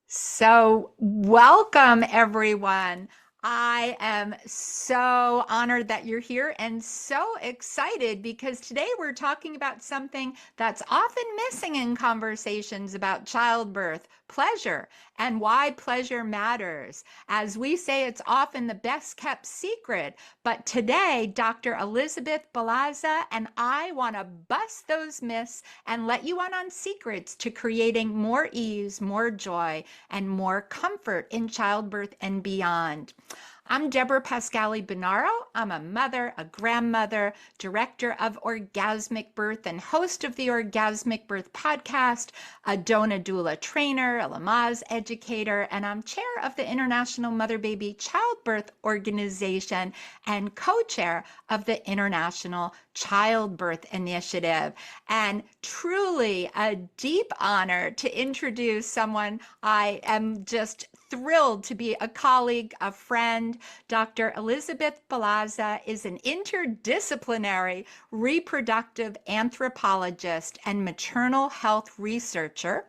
So, welcome everyone. I am so honored that you're here and so excited because today we're talking about something that's often missing in conversations about childbirth, pleasure, and why pleasure matters. As we say, it's often the best kept secret. But today, Dr. Elisabeth Bolaza and I want to bust those myths and let you in on secrets to creating more ease, more joy, and more comfort in childbirth and beyond. I'm Debra Pascali Bonaro. I'm a mother, a grandmother, director of Orgasmic Birth, and host of the Orgasmic Birth podcast, a doula trainer, a Lamaze educator, and I'm chair of the International Mother Baby Childbirth Organization and co chair of the International Childbirth Initiative. And truly a deep honor to introduce someone I am just thrilled to be a colleague, a friend. Dr. Elisabeth Bolaza is an interdisciplinary reproductive anthropologist and maternal health researcher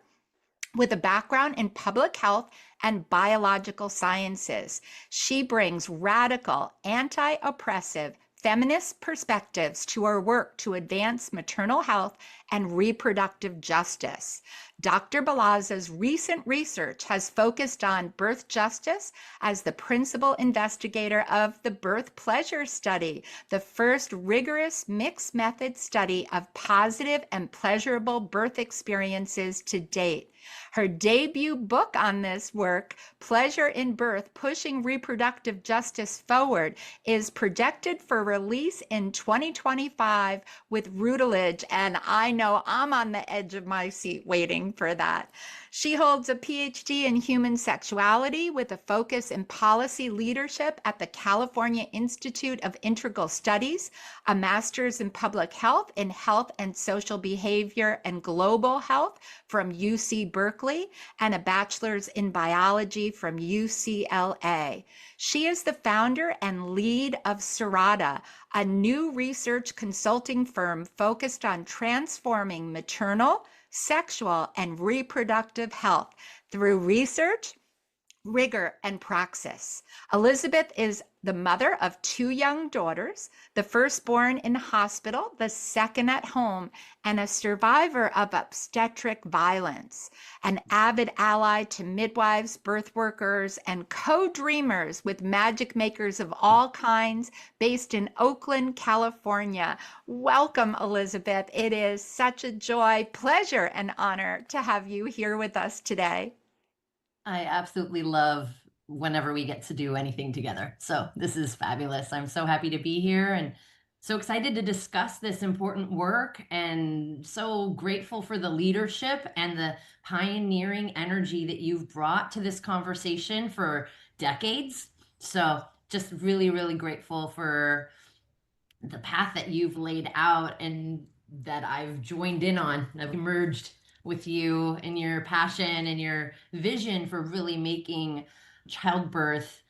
with a background in public health and biological sciences. She brings radical, anti oppressive, feminist perspectives to her work to advance maternal health and reproductive justice. Dr. Balaza's recent research has focused on birth justice as the principal investigator of the birth pleasure study, the first rigorous mixed method study of positive and pleasurable birth experiences to date. Her debut book on this work, Pleasure in Birth: Pushing Reproductive Justice Forward, is projected for release in 2025 with Routledge, and I know I'm on the edge of my seat waiting for that. She holds a PhD in human sexuality with a focus in policy leadership at the California Institute of Integral Studies, a master's in public health in health and social behavior and global health from UC Berkeley, and a bachelor's in biology from UCLA. She is the founder and lead of Serata, a new research consulting firm focused on transforming maternal, sexual, and reproductive health through research, rigor, and praxis. Elisabeth is the mother of two young daughters, the first born in hospital, the second at home, and a survivor of obstetric violence, an avid ally to midwives, birth workers, and co-dreamers with magic makers of all kinds based in Oakland, California. Welcome, Elisabeth. It is such a joy, pleasure, and honor to have you here with us today. I absolutely love whenever we get to do anything together. So this is fabulous. I'm so happy to be here and so excited to discuss this important work and so grateful for the leadership and the pioneering energy that you've brought to this conversation for decades. So just really, really grateful for the path that you've laid out and that I've joined in on. I've emerged with you and your passion and your vision for really making childbirth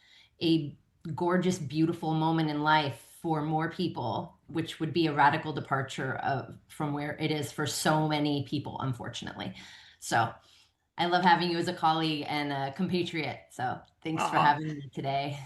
a gorgeous, beautiful moment in life for more people, which would be a radical departure from where it is for so many people, unfortunately. So I love having you as a colleague and a compatriot. So thanks for Oh, having me today.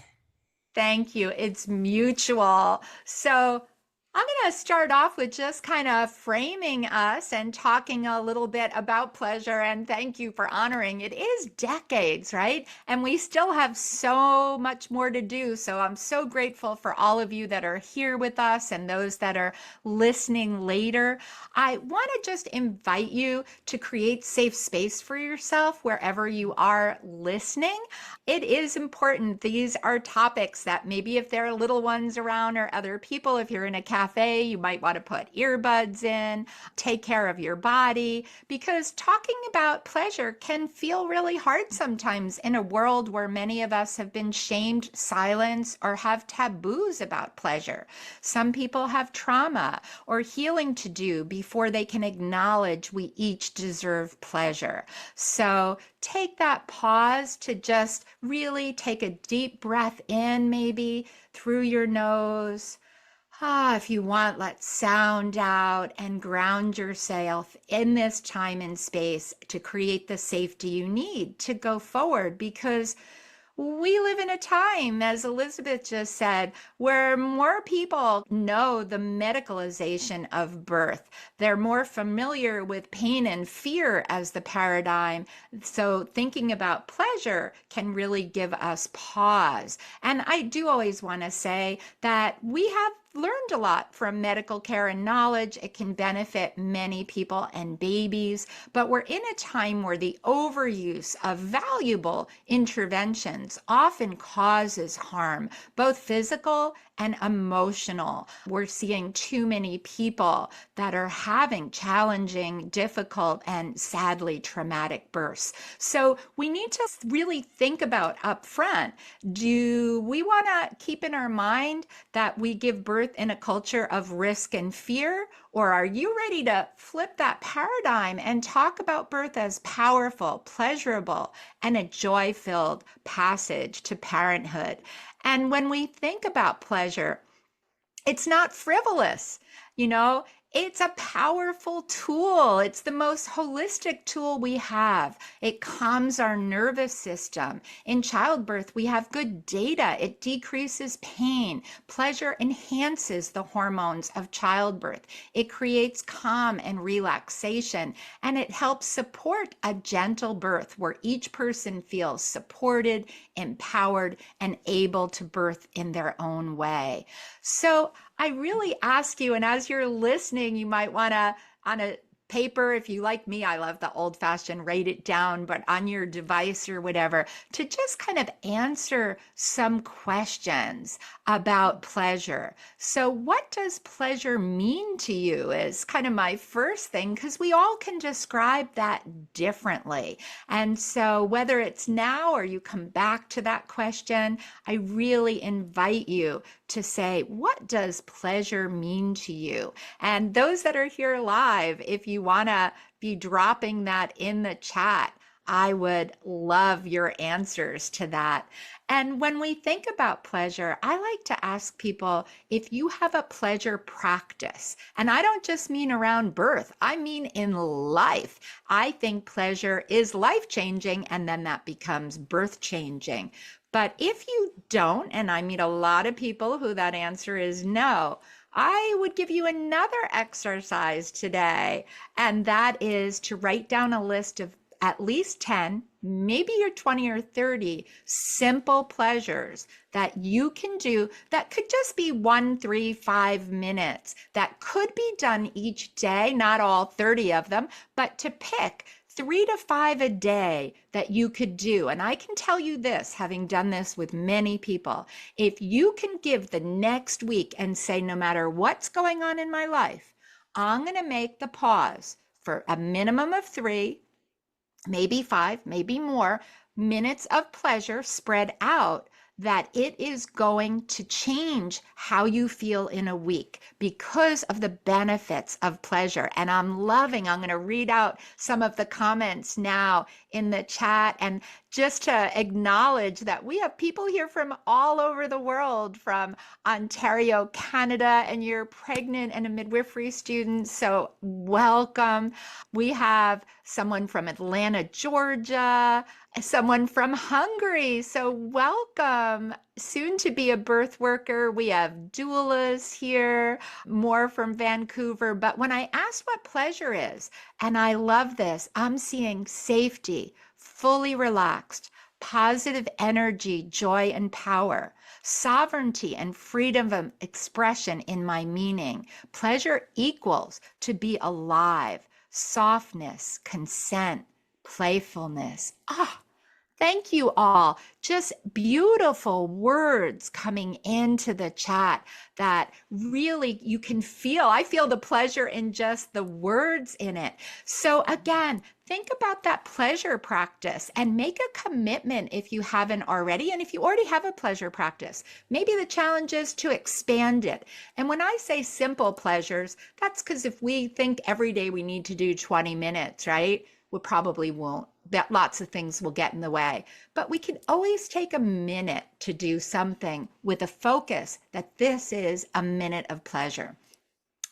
thank you. It's mutual. So I'm going to start off with just kind of framing us and talking a little bit about pleasure. And thank you for honoring it is decades, right? And we still have so much more to do. So I'm so grateful for all of you that are here with us and those that are listening later. I want to just invite you to create safe space for yourself wherever you are listening. It is important. These are topics that maybe if there are little ones around or other people, if you're in a cafe, you might want to put earbuds in, take care of your body, because talking about pleasure can feel really hard sometimes in a world where many of us have been shamed, silenced, or have taboos about pleasure. Some people have trauma or healing to do before they can acknowledge we each deserve pleasure. So take that pause to just really take a deep breath in, maybe through your nose. If you want, let's sound out and ground yourself in this time and space to create the safety you need to go forward, because we live in a time, as Elisabeth just said, where more people know the medicalization of birth. They're more familiar with pain and fear as the paradigm. So thinking about pleasure can really give us pause. And I do always want to say that we have learned a lot from medical care and knowledge. It can benefit many people and babies, but we're in a time where the overuse of valuable interventions often causes harm, both physical and emotional. We're seeing too many people that are having challenging, difficult, and sadly traumatic births. So we need to really think about upfront, do we want to keep in our mind that we give birth in a culture of risk and fear? Or are you ready to flip that paradigm and talk about birth as powerful, pleasurable, and a joy filled passage to parenthood? And when we think about pleasure, it's not frivolous, you know, it's a powerful tool. It's the most holistic tool we have. It calms our nervous system. In childbirth, we have good data. It decreases pain. Pleasure enhances the hormones of childbirth. It creates calm and relaxation, and it helps support a gentle birth where each person feels supported, empowered, and able to birth in their own way. So I really ask you, and as you're listening, you might want to, on a paper, if you like me, I love the old fashioned write it down, but on your device or whatever, to just kind of answer some questions about pleasure. So, what does pleasure mean to you is kind of my first thing, because we all can describe that differently. And so, whether it's now or you come back to that question, I really invite you to say, what does pleasure mean to you? And those that are here live, if you want to be dropping that in the chat, I would love your answers to that. And when we think about pleasure, I like to ask people if you have a pleasure practice. And I don't just mean around birth, I mean in life. I think pleasure is life changing, and then that becomes birth changing. But if you don't, and I meet a lot of people who that answer is no, I would give you another exercise today, and that is to write down a list of at least 10, maybe you're 20 or 30 simple pleasures that you can do that could just be 1, 3, 5 minutes that could be done each day, not all 30 of them, but to pick 3 to 5 a day that you could do. And I can tell you this, having done this with many people, if you can give the next week and say, no matter what's going on in my life, I'm going to make the pause for a minimum of 3, maybe 5, maybe more minutes of pleasure spread out, that it is going to change how you feel in a week because of the benefits of pleasure. And I'm going to read out some of the comments now in the chat, and just to acknowledge that we have people here from all over the world, from Ontario, Canada, and you're pregnant and a midwifery student, so welcome. We have someone from Atlanta, Georgia, someone from Hungary, so welcome. Soon to be a birth worker. We have doulas here, more from Vancouver. But when I asked what pleasure is, and I love this, I'm seeing safety, fully relaxed, positive energy, joy, and power, sovereignty and freedom of expression in my meaning. Pleasure equals to be alive, softness, consent, playfulness. Thank you all. Just beautiful words coming into the chat that really you can feel. I feel the pleasure in just the words in it. So again, think about that pleasure practice and make a commitment if you haven't already. And if you already have a pleasure practice, maybe the challenge is to expand it. And when I say simple pleasures, that's because if we think every day we need to do 20 minutes, right? we probably won't. That lots of things will get in the way. But we can always take a minute to do something with a focus that this is a minute of pleasure.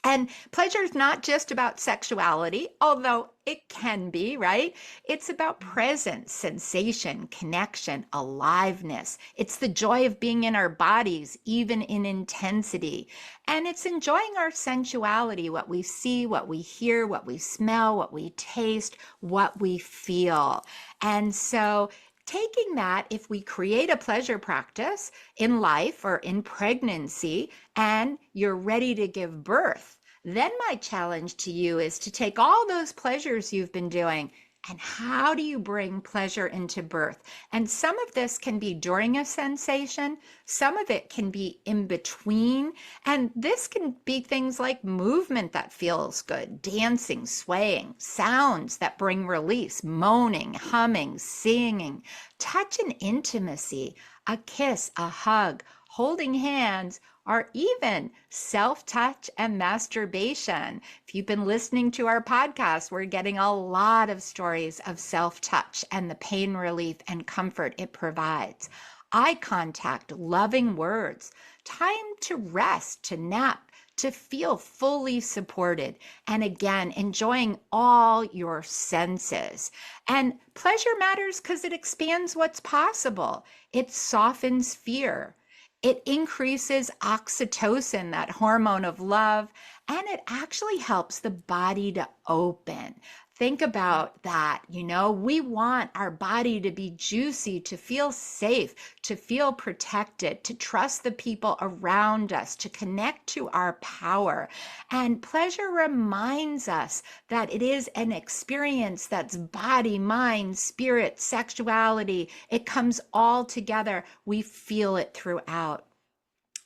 And pleasure is not just about sexuality, although it can be, right? It's about presence, sensation, connection, aliveness. It's the joy of being in our bodies, even in intensity. And it's enjoying our sensuality, what we see, what we hear, what we smell, what we taste, what we feel. And so taking that, if we create a pleasure practice in life or in pregnancy, and you're ready to give birth, then my challenge to you is to take all those pleasures you've been doing and how do you bring pleasure into birth? And some of this can be during a sensation, some of it can be in between, and this can be things like movement that feels good, dancing, swaying, sounds that bring release, moaning, humming, singing, touch and intimacy, a kiss, a hug, holding hands, or even self-touch and masturbation. If you've been listening to our podcast, we're getting a lot of stories of self-touch and the pain relief and comfort it provides. Eye contact, loving words, time to rest, to nap, to feel fully supported, and again, enjoying all your senses. And pleasure matters because it expands what's possible. It softens fear. It increases oxytocin, that hormone of love, and it actually helps the body to open. Think about that. We want our body to be juicy, to feel safe, to feel protected, to trust the people around us, to connect to our power. And pleasure reminds us that it is an experience that's body, mind, spirit, sexuality. It comes all together. We feel it throughout.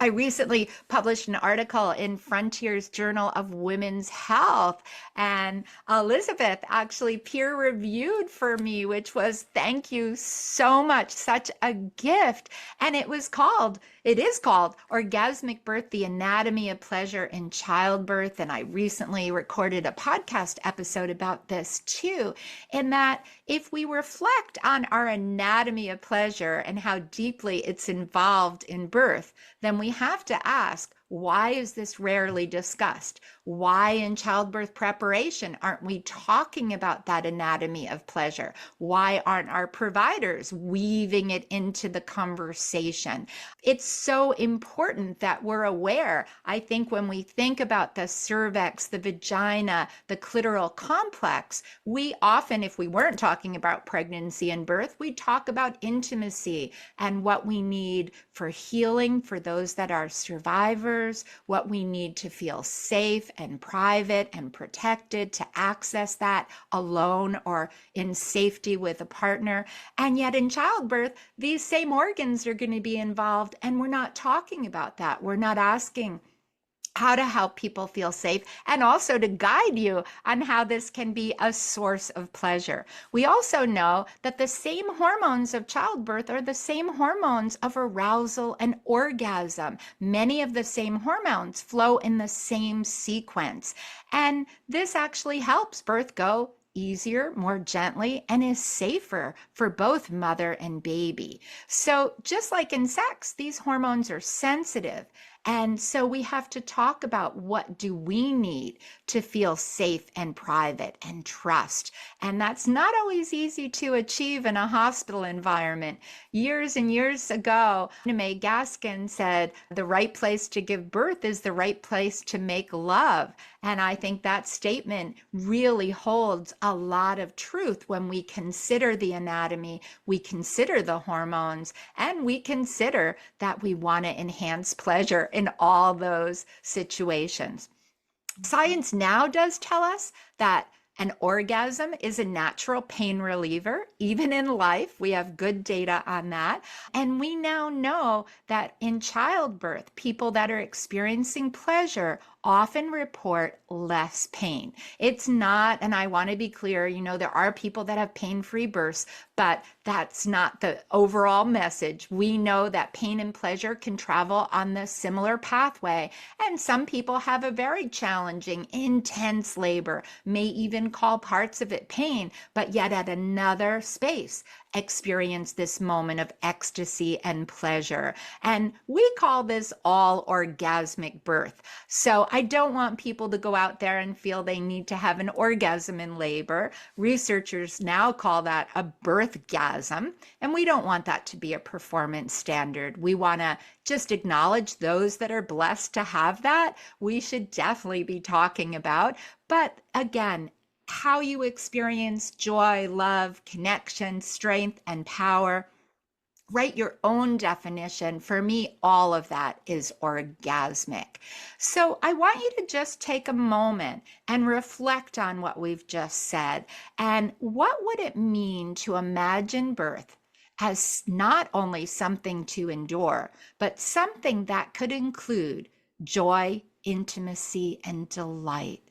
I recently published an article in Frontier's Journal of Women's Health, and Elisabeth actually peer reviewed for me, which was thank you so much, such a gift. And it is called Orgasmic Birth, the Anatomy of Pleasure in Childbirth. And I recently recorded a podcast episode about this too, in that if we reflect on our anatomy of pleasure and how deeply it's involved in birth, then we have to ask, why is this rarely discussed? Why in childbirth preparation aren't we talking about that anatomy of pleasure? Why aren't our providers weaving it into the conversation? It's so important that we're aware. I think when we think about the cervix, the vagina, the clitoral complex, we often, if we weren't talking about pregnancy and birth, we talk about intimacy and what we need for healing for those that are survivors, what we need to feel safe and private and protected to access that alone or in safety with a partner. And yet in childbirth, these same organs are going to be involved, and we're not talking about that. We're not asking how to help people feel safe, and also to guide you on how this can be a source of pleasure. We also know that the same hormones of childbirth are the same hormones of arousal and orgasm. Many of the same hormones flow in the same sequence. And this actually helps birth go easier, more gently, and is safer for both mother and baby. So just like in sex, these hormones are sensitive. And so we have to talk about what do we need to feel safe and private and trust. And that's not always easy to achieve in a hospital environment. Years and years ago, Mae Gaskin said, the right place to give birth is the right place to make love. And I think that statement really holds a lot of truth when we consider the anatomy, we consider the hormones, and we consider that we want to enhance pleasure in all those situations. Science now does tell us that an orgasm is a natural pain reliever. Even in life, we have good data on that. And we now know that in childbirth, people that are experiencing pleasure often report less pain. It's not, and I want to be clear, there are people that have pain-free births, but that's not the overall message. We know that pain and pleasure can travel on the similar pathway, and some people have a very challenging, intense labor, may even call parts of it pain, but yet at another space experience this moment of ecstasy and pleasure. And we call this all orgasmic birth. So I don't want people to go out there and feel they need to have an orgasm in labor. Researchers now call that a birthgasm, and we don't want that to be a performance standard. We want to just acknowledge those that are blessed to have that. We should definitely be talking about. But again, how you experience joy, love, connection, strength, and power. Write your own definition. For me, all of that is orgasmic. So I want you to just take a moment and reflect on what we've just said. And what would it mean to imagine birth as not only something to endure, but something that could include joy, intimacy, and delight?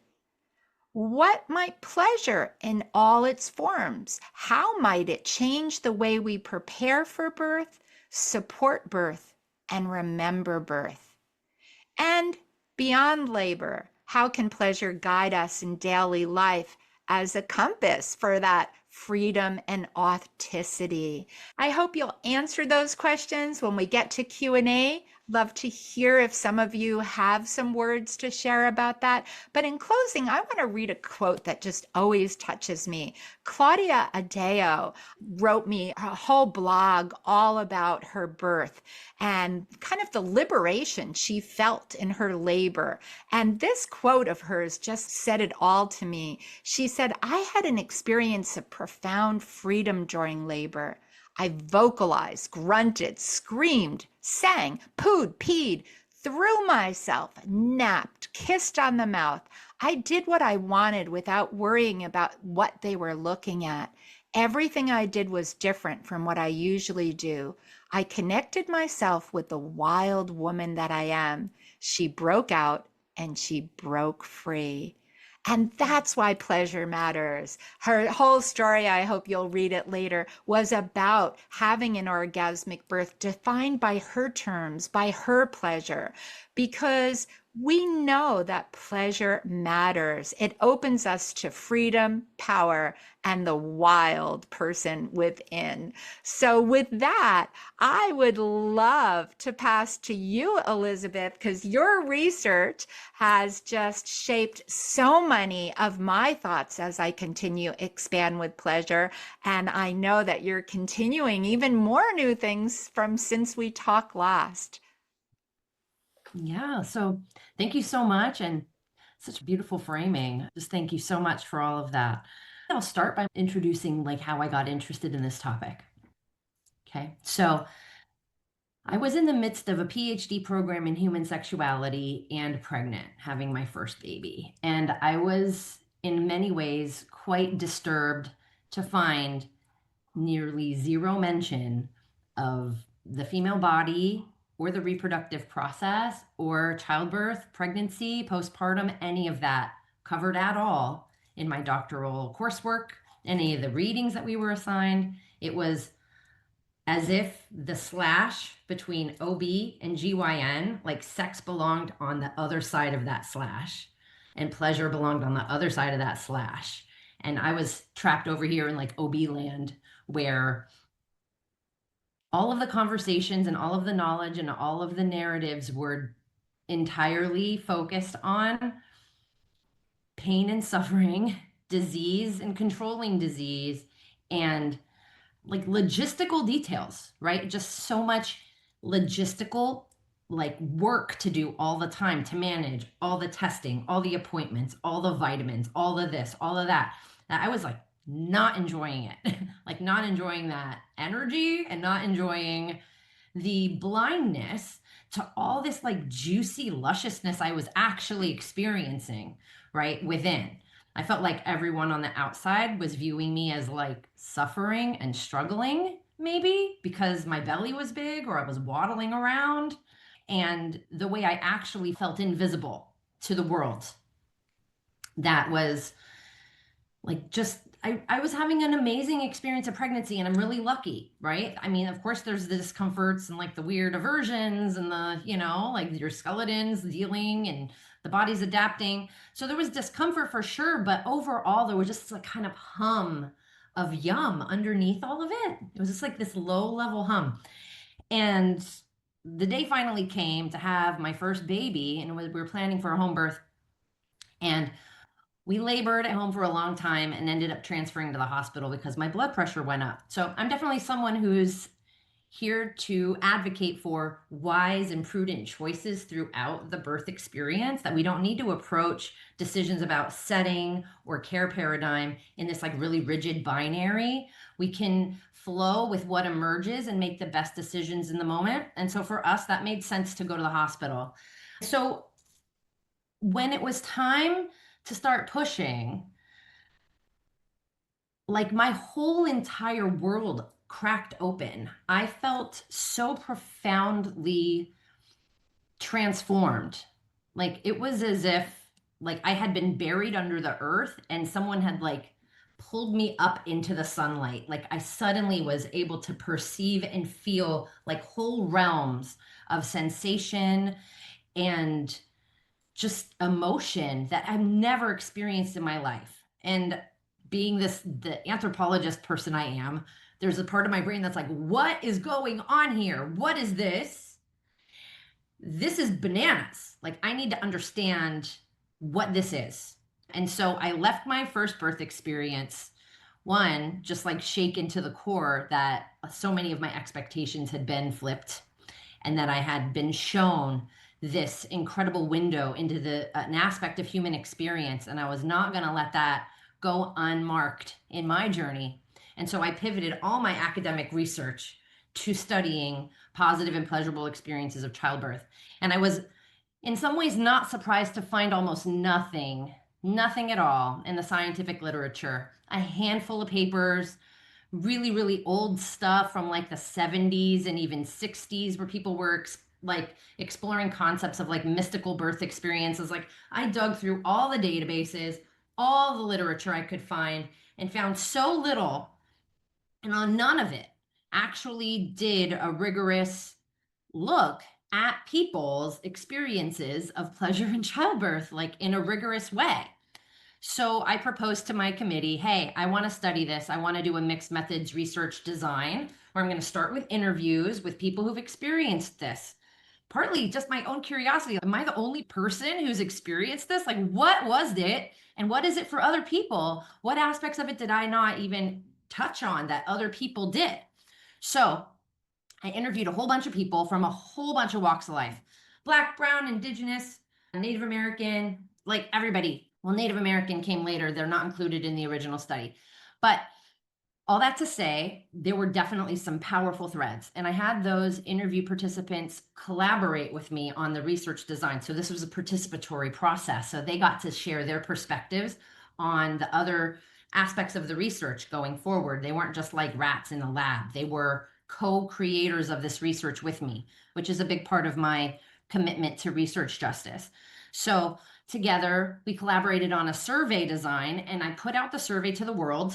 What might pleasure in all its forms? How might it change the way we prepare for birth, support birth, and remember birth? And beyond labor, how can pleasure guide us in daily life as a compass for that freedom and authenticity? I hope you'll answer those questions when we get to Q&A. Love to hear if some of you have some words to share about that. But in closing, I want to read a quote that just always touches me. Claudia Adeo wrote me a whole blog all about her birth and kind of the liberation she felt in her labor. And this quote of hers just said it all to me. She said, "I had an experience of profound freedom during labor. I vocalized, grunted, screamed, sang, pooed, peed, threw myself, napped, kissed on the mouth. I did what I wanted without worrying about what they were looking at. Everything I did was different from what I usually do. I connected myself with the wild woman that I am. She broke out and she broke free." And that's why pleasure matters. Her whole story, I hope you'll read it later, was about having an orgasmic birth defined by her terms, by her pleasure, because we know that pleasure matters. It opens us to freedom, power, and the wild person within. So, with that, I would love to pass to you, Elisabeth, because your research has just shaped so many of my thoughts as I continue expand with pleasure. And I know that you're continuing even more new things from since we talked last. Yeah, so thank you so much, and such beautiful framing. Just thank you so much for all of that. I'll start by introducing like how I got interested in this topic. Okay, so I was in the midst of a PhD program in human sexuality and pregnant, having my first baby. And I was in many ways quite disturbed to find nearly zero mention of the female body or the reproductive process or childbirth, pregnancy, postpartum, any of that covered at all in my doctoral coursework, any of the readings that we were assigned. It was as if the slash between OB and GYN, like sex belonged on the other side of that slash and pleasure belonged on the other side of that slash. And I was trapped over here in like OB land where all of the conversations and all of the knowledge and all of the narratives were entirely focused on pain and suffering, disease and controlling disease, and like logistical details, right? Just so much logistical like work to do all the time to manage all the testing, all the appointments, all the vitamins, all of this, all of that. I was like not enjoying it, like not enjoying that energy and not enjoying the blindness to all this like juicy lusciousness I was actually experiencing right within. I felt like everyone on the outside was viewing me as like suffering and struggling, maybe because my belly was big or I was waddling around. And the way I actually felt invisible to the world that was like just I was having an amazing experience of pregnancy, and I'm really lucky, right? I mean, of course there's the discomforts and like the weird aversions and the, like your skeletons dealing and the body's adapting. So there was discomfort for sure, but overall there was just a kind of hum of yum underneath all of it. It was just like this low level hum. And the day finally came to have my first baby, and we were planning for a home birth. And we labored at home for a long time and ended up transferring to the hospital because my blood pressure went up. So I'm definitely someone who's here to advocate for wise and prudent choices throughout the birth experience, that we don't need to approach decisions about setting or care paradigm in this like really rigid binary. We can flow with what emerges and make the best decisions in the moment. And so for us, that made sense to go to the hospital. So when it was time to start pushing, like my whole entire world cracked open. I felt so profoundly transformed. Like it was as if like I had been buried under the earth and someone had like pulled me up into the sunlight. Like I suddenly was able to perceive and feel like whole realms of sensation and just emotion that I've never experienced in my life. And being the anthropologist person I am, there's a part of my brain that's like, what is going on here? What is this? This is bananas. Like, I need to understand what this is. And so I left my first birth experience, one, just like shaken to the core that so many of my expectations had been flipped, and that I had been shown this incredible window into an aspect of human experience, and I was not going to let that go unmarked in my journey. And so I pivoted all my academic research to studying positive and pleasurable experiences of childbirth. And I was in some ways not surprised to find almost nothing at all in the scientific literature. A handful of papers, really, really old stuff from like the 70s and even 60s, where people were like exploring concepts of like mystical birth experiences. Like I dug through all the databases, all the literature I could find, and found so little, and on none of it actually did a rigorous look at people's experiences of pleasure in childbirth, like in a rigorous way. So I proposed to my committee, hey, I want to study this. I want to do a mixed methods research design where I'm going to start with interviews with people who've experienced this. Partly just my own curiosity. Am I the only person who's experienced this? Like, what was it? And what is it for other people? What aspects of it did I not even touch on that other people did? So I interviewed a whole bunch of people from a whole bunch of walks of life: Black, Brown, Indigenous, Native American, like everybody. Well, Native American came later. They're not included in the original study. But all that to say, there were definitely some powerful threads. And I had those interview participants collaborate with me on the research design. So this was a participatory process. So they got to share their perspectives on the other aspects of the research going forward. They weren't just like rats in a lab. They were co-creators of this research with me, which is a big part of my commitment to research justice. So together, we collaborated on a survey design, and I put out the survey to the world.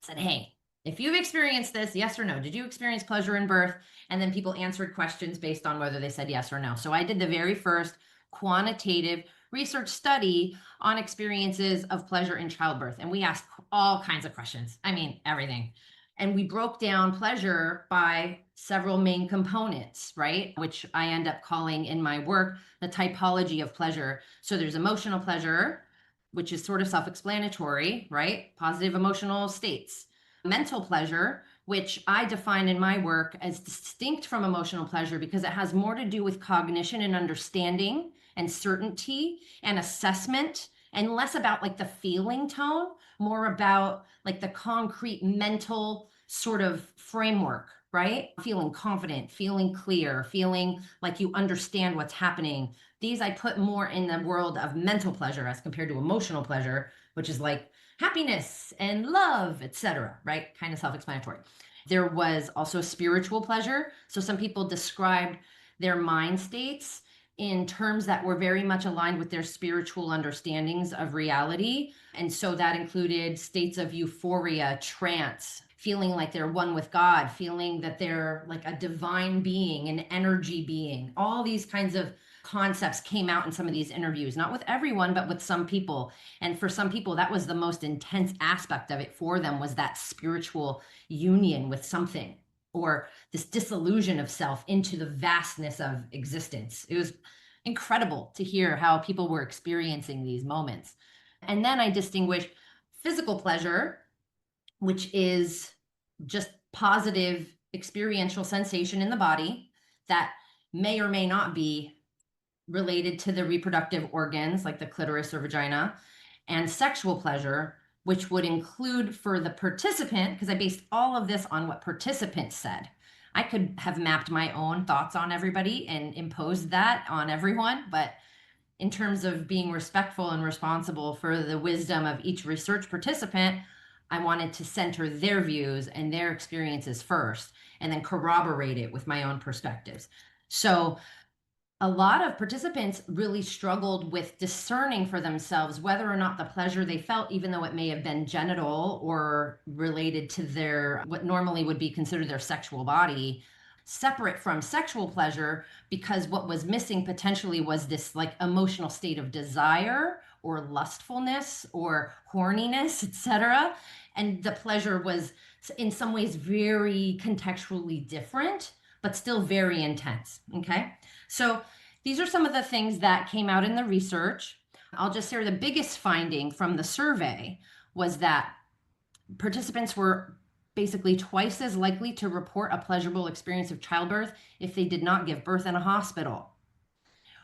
Said, hey, if you've experienced this, yes or no, did you experience pleasure in birth? And then people answered questions based on whether they said yes or no. So I did the very first quantitative research study on experiences of pleasure in childbirth. And we asked all kinds of questions. I mean, everything. And we broke down pleasure by several main components, right? Which I end up calling in my work the typology of pleasure. So there's emotional pleasure, which is sort of self-explanatory, right? Positive emotional states. Mental pleasure, which I define in my work as distinct from emotional pleasure because it has more to do with cognition and understanding and certainty and assessment, and less about like the feeling tone, more about like the concrete mental sort of framework, right? Feeling confident, feeling clear, feeling like you understand what's happening. These I put more in the world of mental pleasure as compared to emotional pleasure, which is like happiness and love, etc., right? Kind of self-explanatory. There was also spiritual pleasure. So some people described their mind states in terms that were very much aligned with their spiritual understandings of reality. And so that included states of euphoria, trance, feeling like they're one with God, feeling that they're like a divine being, an energy being. All these kinds of concepts came out in some of these interviews, not with everyone, but with some people. And for some people, that was the most intense aspect of it for them, was that spiritual union with something, or this disillusion of self into the vastness of existence. It was incredible to hear how people were experiencing these moments. And then I distinguish physical pleasure, which is just positive experiential sensation in the body that may or may not be related to the reproductive organs like the clitoris or vagina, and sexual pleasure, which would include for the participant, because I based all of this on what participants said. I could have mapped my own thoughts on everybody and imposed that on everyone, but in terms of being respectful and responsible for the wisdom of each research participant, I wanted to center their views and their experiences first, and then corroborate it with my own perspectives. So a lot of participants really struggled with discerning for themselves whether or not the pleasure they felt, even though it may have been genital or related to their, what normally would be considered their sexual body, separate from sexual pleasure, because what was missing potentially was this like emotional state of desire or lustfulness or horniness, etc. And the pleasure was in some ways very contextually different, but still very intense. Okay. So these are some of the things that came out in the research. I'll just share the biggest finding from the survey was that participants were basically twice as likely to report a pleasurable experience of childbirth if they did not give birth in a hospital,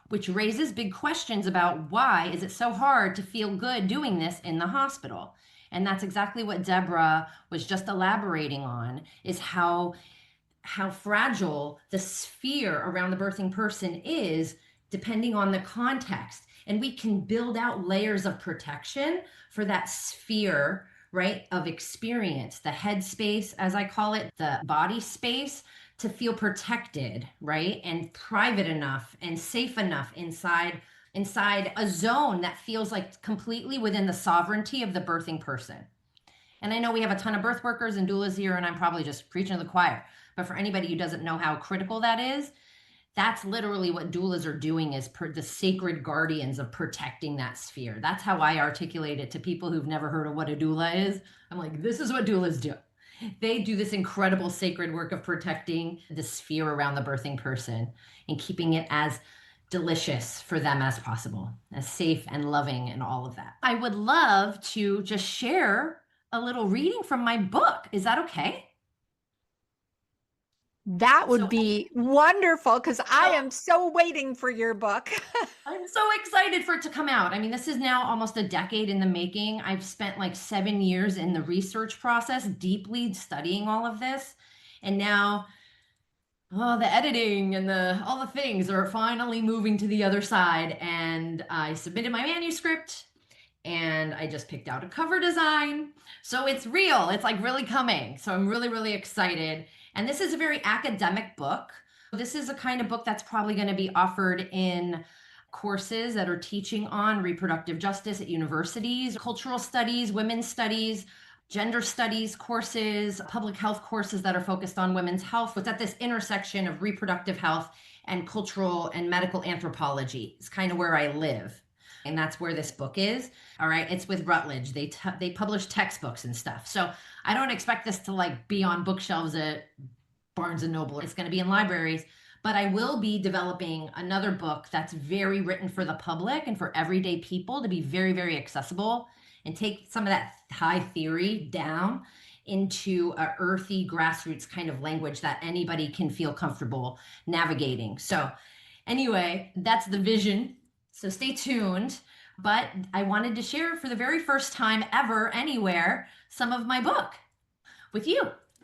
which raises big questions about why is it so hard to feel good doing this in the hospital. And that's exactly what Debra was just elaborating on, is how fragile the sphere around the birthing person is depending on the context. And we can build out layers of protection for that sphere, right, of experience, the head space, as I call it, the body space, to feel protected, right, and private enough and safe enough inside a zone that feels like completely within the sovereignty of the birthing person. And I know we have a ton of birth workers and doulas here, and I'm probably just preaching to the choir. But for anybody who doesn't know how critical that is, that's literally what doulas are doing, is the sacred guardians of protecting that sphere. That's how I articulate it to people who've never heard of what a doula is. I'm like, this is what doulas do. They do this incredible sacred work of protecting the sphere around the birthing person and keeping it as delicious for them as possible, as safe and loving and all of that. I would love to just share a little reading from my book. Is that okay? That would So, be wonderful because I oh, am so waiting for your book. I'm so excited for it to come out. I mean, this is now almost a decade in the making. I've spent like 7 years in the research process, deeply studying all of this. And now, oh, the editing and all the things are finally moving to the other side. And I submitted my manuscript and I just picked out a cover design. So it's real. It's like really coming. So I'm really, really excited. And this is a very academic book. This is a kind of book that's probably going to be offered in courses that are teaching on reproductive justice at universities, cultural studies, women's studies, gender studies courses, public health courses that are focused on women's health. It's at this intersection of reproductive health and cultural and medical anthropology. It's kind of where I live. And that's where this book is. All right. It's with Routledge. They publish textbooks and stuff. So I don't expect this to like be on bookshelves at Barnes and Noble. It's going to be in libraries. But I will be developing another book that's very written for the public and for everyday people to be very, very accessible and take some of that high theory down into a earthy grassroots kind of language that anybody can feel comfortable navigating. So anyway, that's the vision. So stay tuned. But I wanted to share for the very first time ever anywhere some of my book with you.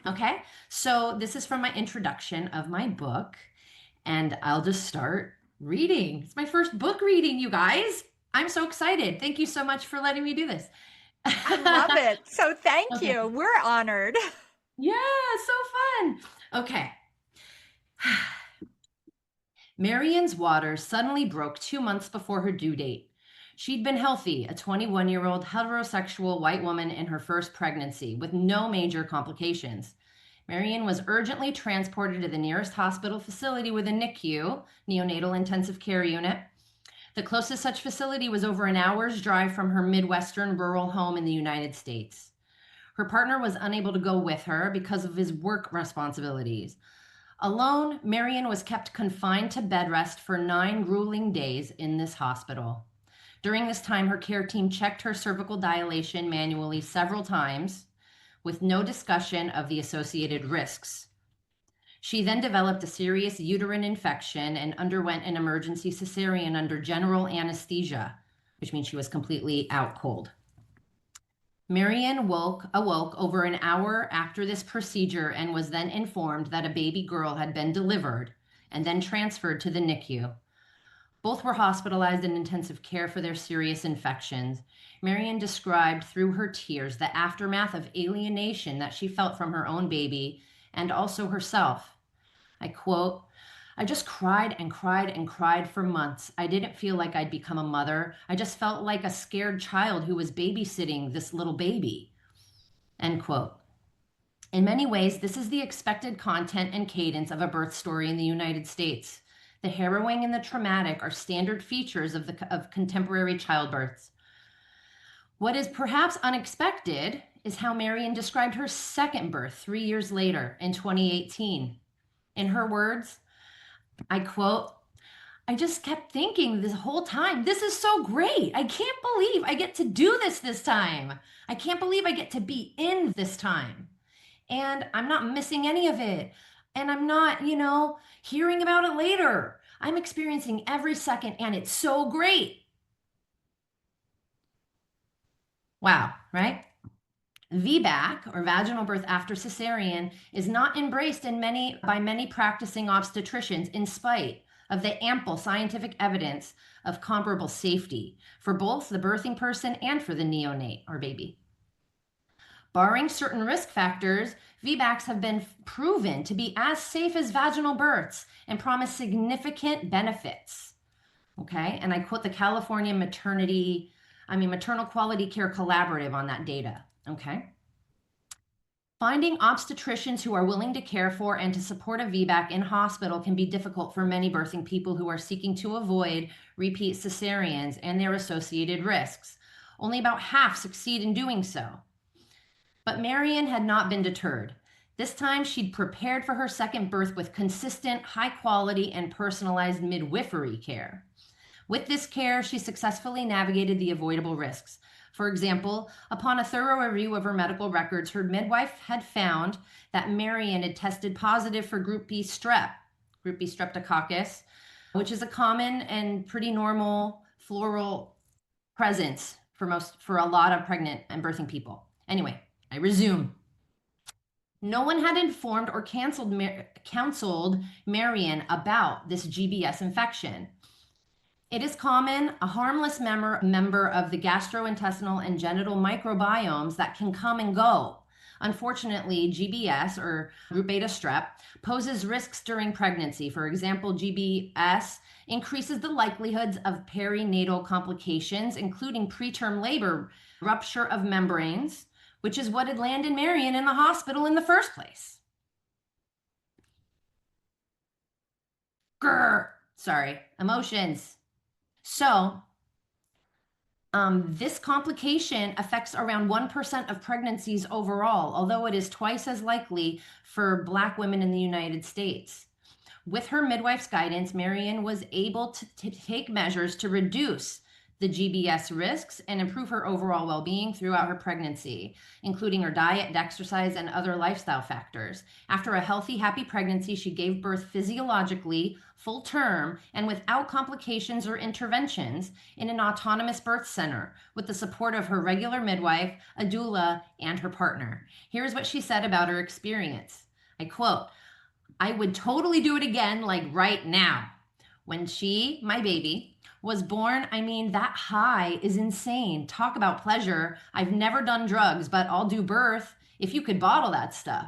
Okay. So this is from my introduction of my book, and I'll just start reading. It's my first book reading, you guys. I'm so excited. Thank you so much for letting me do this. I love it. So thank Okay. you. We're honored. Yeah, so fun. Okay. Marian's waters suddenly broke 2 months before her due date. She'd been healthy, a 21-year-old heterosexual white woman in her first pregnancy with no major complications. Marian was urgently transported to the nearest hospital facility with a NICU, neonatal intensive care unit. The closest such facility was over an hour's drive from her Midwestern rural home in the United States. Her partner was unable to go with her because of his work responsibilities. Alone, Marian was kept confined to bed rest for 9 grueling days in this hospital. During this time, her care team checked her cervical dilation manually several times with no discussion of the associated risks. She then developed a serious uterine infection and underwent an emergency cesarean under general anesthesia, which means she was completely out cold. Marian awoke over an hour after this procedure and was then informed that a baby girl had been delivered and then transferred to the NICU. Both were hospitalized in intensive care for their serious infections. Marian described through her tears the aftermath of alienation that she felt from her own baby and also herself. I quote, I just cried and cried and cried for months. I didn't feel like I'd become a mother. I just felt like a scared child who was babysitting this little baby. End quote. In many ways, this is the expected content and cadence of a birth story in the United States. The harrowing and the traumatic are standard features of contemporary childbirths. What is perhaps unexpected is how Marian described her second birth 3 years later in 2018. In her words, I quote, I just kept thinking this whole time, this is so great. I can't believe I get to do this time. I can't believe I get to be in this time. And I'm not missing any of it. And I'm not, hearing about it later. I'm experiencing every second and it's so great. Wow, right? VBAC, or vaginal birth after cesarean, is not embraced by many practicing obstetricians in spite of the ample scientific evidence of comparable safety for both the birthing person and for the neonate or baby. Barring certain risk factors, VBACs have been proven to be as safe as vaginal births and promise significant benefits. Okay, and I quote the California Maternal Quality Care Collaborative on that data. Okay. Finding obstetricians who are willing to care for and to support a VBAC in hospital can be difficult for many birthing people who are seeking to avoid repeat cesareans and their associated risks. Only about half succeed in doing so. But Marian had not been deterred. This time she'd prepared for her second birth with consistent, high quality, and personalized midwifery care. With this care, she successfully navigated the avoidable risks. For example, upon a thorough review of her medical records, her midwife had found that Marian had tested positive for Group B streptococcus, which is a common and pretty normal floral presence for a lot of pregnant and birthing people. Anyway, I resume. No one had informed or counseled Marian about this GBS infection. It is common, a harmless member of the gastrointestinal and genital microbiomes that can come and go. Unfortunately, GBS, or group beta strep, poses risks during pregnancy. For example, GBS increases the likelihoods of perinatal complications, including preterm labor, rupture of membranes, which is what had landed Marian in the hospital in the first place. Emotions. So, this complication affects around 1% of pregnancies overall, although it is twice as likely for Black women in the United States. With her midwife's guidance, Marian was able to take measures to reduce the GBS risks and improve her overall well-being throughout her pregnancy, including her diet, exercise, and other lifestyle factors. After a healthy, happy pregnancy, she gave birth physiologically, full term, and without complications or interventions in an autonomous birth center with the support of her regular midwife, a doula, and her partner. Here's what she said about her experience. I quote, I would totally do it again, like right now. When she, my baby, was born, that high is insane. Talk about pleasure. I've never done drugs, but I'll do birth if you could bottle that stuff.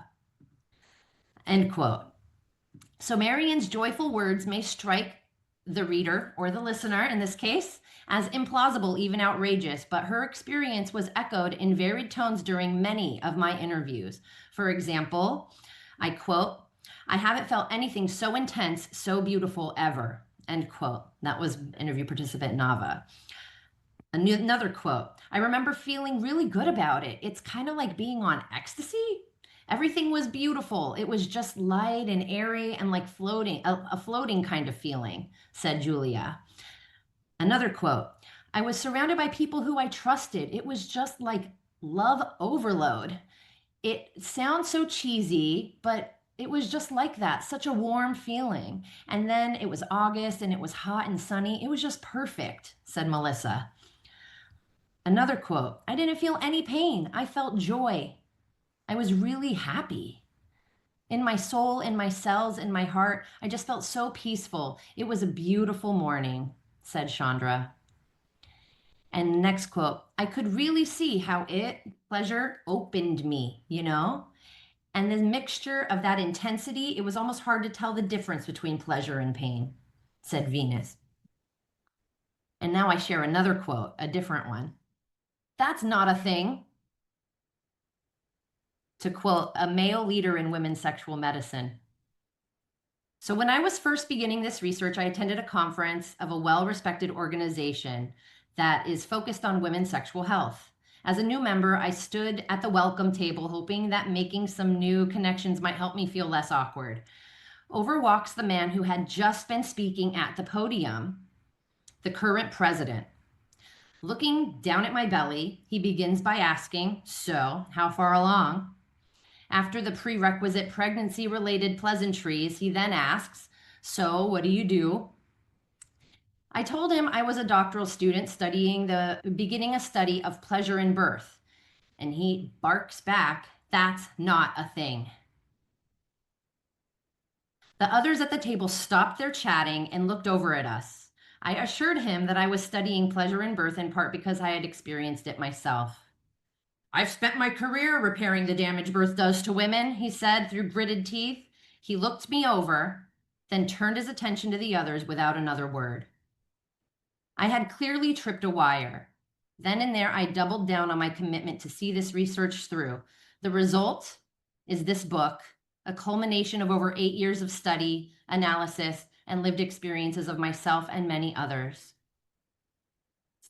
End quote. So Marian's joyful words may strike the reader or the listener in this case as implausible, even outrageous, but her experience was echoed in varied tones during many of my interviews. For example, I quote, "I haven't felt anything so intense, so beautiful ever," end quote. That was interview participant Nava. Another quote, "I remember feeling really good about it. It's kind of like being on ecstasy. Everything was beautiful. It was just light and airy and like floating, a floating kind of feeling," said Julia. Another quote, "I was surrounded by people who I trusted. It was just like love overload. It sounds so cheesy, but it was just like that, such a warm feeling. And then it was August and it was hot and sunny. It was just perfect," said Melissa. Another quote, "I didn't feel any pain. I felt joy. I was really happy. In my soul, in my cells, in my heart, I just felt so peaceful. It was a beautiful morning," said Chandra. And next quote, "I could really see how pleasure opened me, you know? And the mixture of that intensity, it was almost hard to tell the difference between pleasure and pain," said Venus. And now I share another quote, a different one. "That's not a thing," to quote a male leader in women's sexual medicine. So, when I was first beginning this research, I attended a conference of a well respected organization that is focused on women's sexual health. As a new member, I stood at the welcome table, hoping that making some new connections might help me feel less awkward. Over walks the man who had just been speaking at the podium, the current president. Looking down at my belly, he begins by asking, "So, how far along?" After the prerequisite pregnancy related pleasantries, he then asks, "So, what do you do?" I told him I was a doctoral student beginning a study of pleasure in birth. And he barks back, "That's not a thing." The others at the table stopped their chatting and looked over at us. I assured him that I was studying pleasure in birth in part because I had experienced it myself. "I've spent my career repairing the damage birth does to women," he said through gritted teeth. He looked me over, then turned his attention to the others without another word. I had clearly tripped a wire. Then and there, I doubled down on my commitment to see this research through. The result is this book, a culmination of over 8 years of study, analysis, and lived experiences of myself and many others.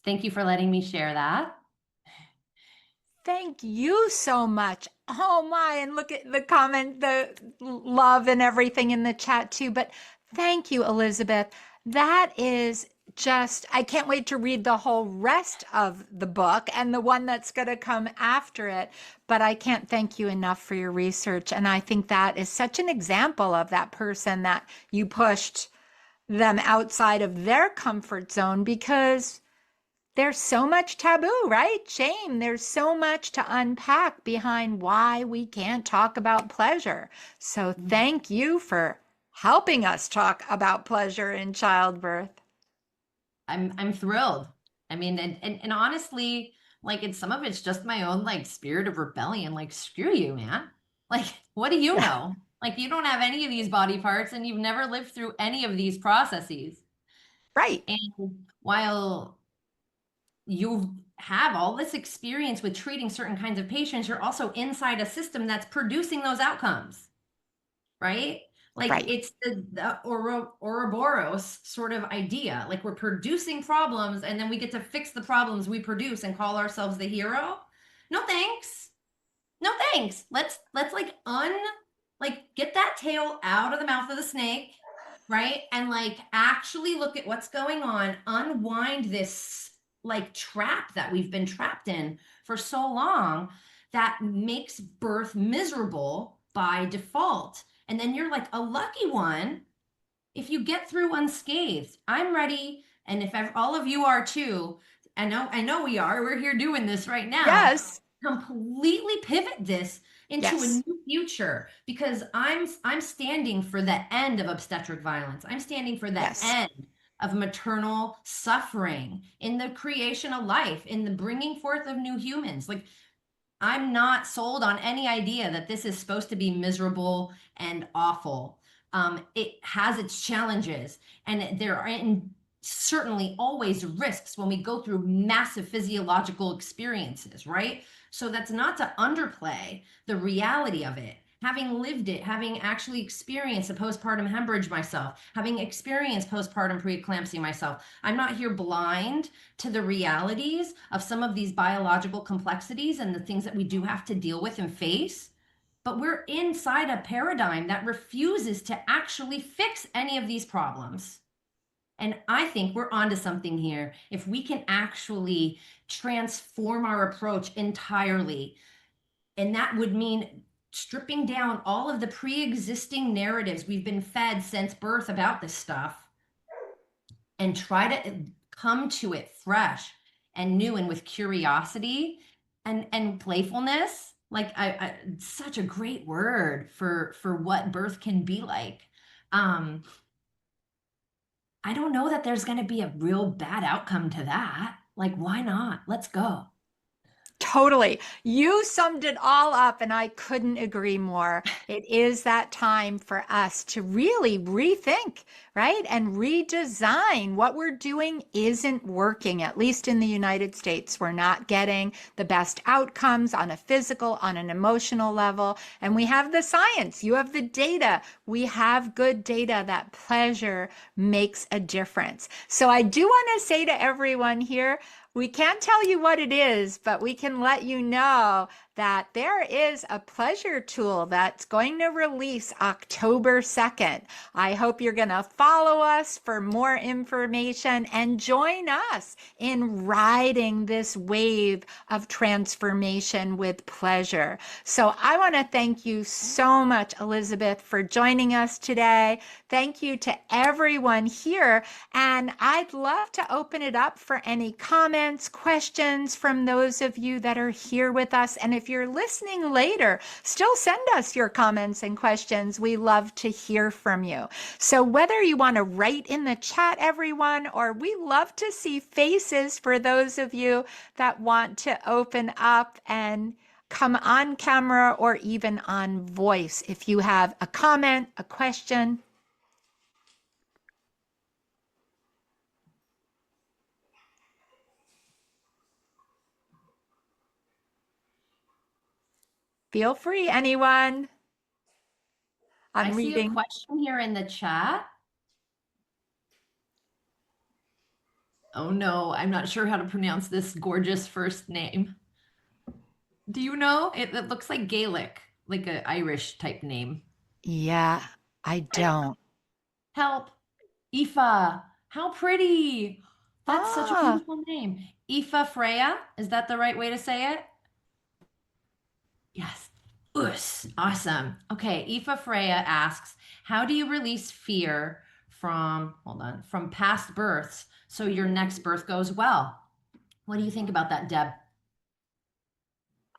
Thank you for letting me share that. Thank you so much. Oh my, and look at the comment, the love and everything in the chat too. But thank you, Elizabeth. That is just, I can't wait to read the whole rest of the book and the one that's going to come after it. But I can't thank you enough for your research. And I think that is such an example of that person that you pushed them outside of their comfort zone because there's so much taboo, right? Shame. There's so much to unpack behind why we can't talk about pleasure. So thank you for helping us talk about pleasure in childbirth. I'm thrilled. I mean, and honestly, like some of it's just my own like spirit of rebellion. Like, screw you, man. Like, what do you Yeah, know? Like, you don't have any of these body parts and you've never lived through any of these processes. right. And while you have all this experience with treating certain kinds of patients, you're also inside a system that's producing those outcomes, right? Like Right. it's the Ouroboros sort of idea. Like we're producing problems and then we get to fix the problems we produce and call ourselves the hero. No thanks. No thanks. Let's like get that tail out of the mouth of the snake, right? And like actually look at what's going on, unwind this like trap that we've been trapped in for so long that makes birth miserable by default. And then you're like a lucky one if you get through unscathed. I'm ready, and if all of you are too, I know we are. We're here doing this right now. Yes. Completely pivot this into a Yes. new future because I'm standing for the end of obstetric violence. I'm standing for the Yes. end of maternal suffering in the creation of life, in the bringing forth of new humans. Like I'm not sold on any idea that this is supposed to be miserable and awful. It has its challenges, and there are certainly always risks when we go through massive physiological experiences, right? So that's not to underplay the reality of it. Having lived it, having actually experienced a postpartum hemorrhage myself, having experienced postpartum preeclampsia myself, I'm not here blind to the realities of some of these biological complexities and the things that we do have to deal with and face. But we're inside a paradigm that refuses to actually fix any of these problems. And I think we're onto something here. If we can actually transform our approach entirely, and that would mean stripping down all of the pre-existing narratives we've been fed since birth about this stuff and try to come to it fresh and new and with curiosity and playfulness. Like such a great word for what birth can be like. I don't know that there's going to be a real bad outcome to that. Like, why not? Let's go. Totally. You summed it all up, and I couldn't agree more. It is that time for us to really rethink, right? And redesign what we're doing isn't working. At least in the United States, we're not getting the best outcomes on a physical, on an emotional level. And we have the science, you have the data. We have good data that pleasure makes a difference. So I do want to say to everyone here, we can't tell you what it is, but we can let you know that there is a pleasure tool that's going to release October 2nd. I hope you're going to follow us for more information and join us in riding this wave of transformation with pleasure. So I want to thank you so much, Elisabeth, for joining us today. Thank you to everyone here. And I'd love to open it up for any comments, questions from those of you that are here with us. And if you're listening later, still send us your comments and questions. We love to hear from you. So whether you want to write in the chat, everyone, or we love to see faces for those of you that want to open up and come on camera or even on voice. If you have a comment, a question, feel free, anyone. I I'm see a reading. question here in the chat. Oh no, I'm not sure how to pronounce this gorgeous first name. Do you know? It looks like Gaelic, like an Irish type name. Yeah, I don't. Help. Aoife. How pretty. That's such a Ah, beautiful name. Aoife Freya. Is that the right way to say it? Yes. Us. Awesome. Okay. Aoife Freya asks, how do you release fear hold on, from past births so your next birth goes well? What do you think about that, Deb?